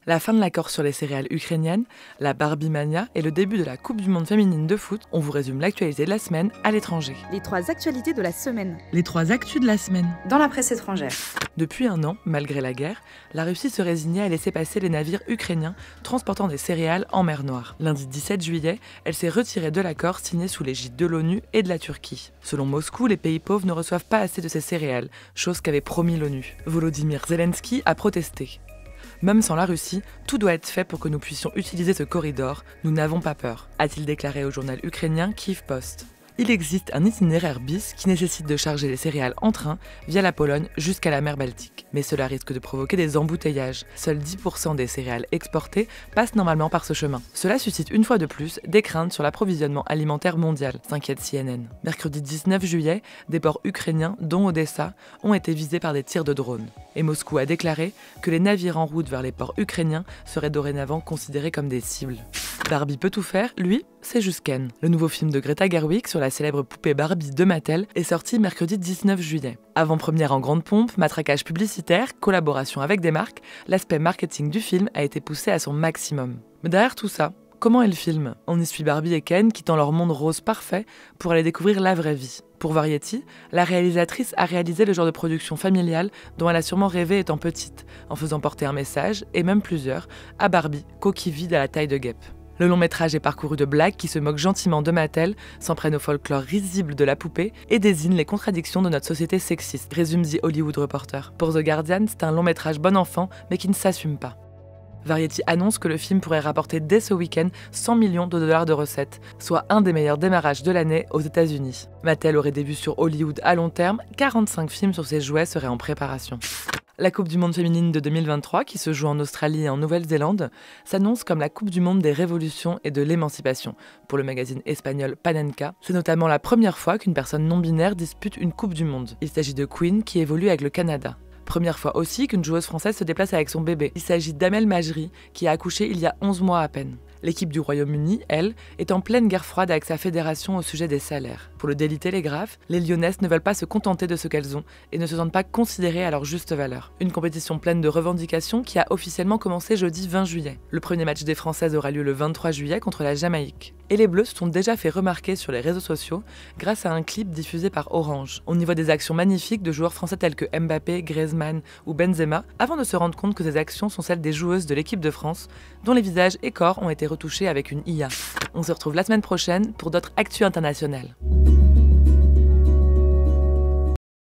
La fin de l'accord sur les céréales ukrainiennes, la Barbie Mania et le début de la Coupe du monde féminine de foot, on vous résume l'actualité de la semaine à l'étranger. Les 3 actualités de la semaine. Les 3 actus de la semaine. Dans la presse étrangère. Depuis un an, malgré la guerre, la Russie se résignait à laisser passer les navires ukrainiens transportant des céréales en mer Noire. Lundi 17 juillet, elle s'est retirée de l'accord signé sous l'égide de l'ONU et de la Turquie. Selon Moscou, les pays pauvres ne reçoivent pas assez de ces céréales, chose qu'avait promis l'ONU. Volodymyr Zelensky a protesté. Même sans la Russie, tout doit être fait pour que nous puissions utiliser ce corridor, nous n'avons pas peur, a-t-il déclaré au journal ukrainien Kyiv Post. Il existe un itinéraire bis qui nécessite de charger les céréales en train via la Pologne jusqu'à la mer Baltique. Mais cela risque de provoquer des embouteillages. Seuls 10% des céréales exportées passent normalement par ce chemin. Cela suscite une fois de plus des craintes sur l'approvisionnement alimentaire mondial, s'inquiète CNN. Mercredi 19 juillet, des ports ukrainiens, dont Odessa, ont été visés par des tirs de drones. Et Moscou a déclaré que les navires en route vers les ports ukrainiens seraient dorénavant considérés comme des cibles. Barbie peut tout faire, lui, c'est juste Ken. Le nouveau film de Greta Gerwig sur la célèbre poupée Barbie de Mattel est sorti mercredi 19 juillet. Avant-première en grande pompe, matraquage publicitaire, collaboration avec des marques, l'aspect marketing du film a été poussé à son maximum. Mais derrière tout ça, comment est le film ? On y suit Barbie et Ken quittant leur monde rose parfait pour aller découvrir la vraie vie. Pour Variety, la réalisatrice a réalisé le genre de production familiale dont elle a sûrement rêvé étant petite, en faisant porter un message, et même plusieurs, à Barbie, coquille vide à la taille de guêpe. Le long métrage est parcouru de blagues qui se moquent gentiment de Mattel, s'en prennent au folklore risible de la poupée et désignent les contradictions de notre société sexiste, résume The Hollywood Reporter. Pour The Guardian, c'est un long métrage bon enfant, mais qui ne s'assume pas. Variety annonce que le film pourrait rapporter dès ce week-end 100 millions de dollars de recettes, soit un des meilleurs démarrages de l'année aux États-Unis. Mattel aurait des vues sur Hollywood à long terme, 45 films sur ses jouets seraient en préparation. La Coupe du monde féminine de 2023, qui se joue en Australie et en Nouvelle-Zélande, s'annonce comme la Coupe du monde des révolutions et de l'émancipation. Pour le magazine espagnol Panenka, c'est notamment la première fois qu'une personne non-binaire dispute une Coupe du monde. Il s'agit de Queen, qui évolue avec le Canada. Première fois aussi qu'une joueuse française se déplace avec son bébé. Il s'agit d'Amel Majri, qui a accouché il y a 11 mois à peine. L'équipe du Royaume-Uni, elle, est en pleine guerre froide avec sa fédération au sujet des salaires. Pour le Daily Telegraph, les Lyonnaises ne veulent pas se contenter de ce qu'elles ont et ne se sentent pas considérées à leur juste valeur. Une compétition pleine de revendications qui a officiellement commencé jeudi 20 juillet. Le premier match des Françaises aura lieu le 23 juillet contre la Jamaïque. Et les Bleus se sont déjà fait remarquer sur les réseaux sociaux grâce à un clip diffusé par Orange. On y voit des actions magnifiques de joueurs français tels que Mbappé, Griezmann ou Benzema, avant de se rendre compte que ces actions sont celles des joueuses de l'équipe de France, dont les visages et corps ont été retouchés avec une IA. On se retrouve la semaine prochaine pour d'autres actus internationales.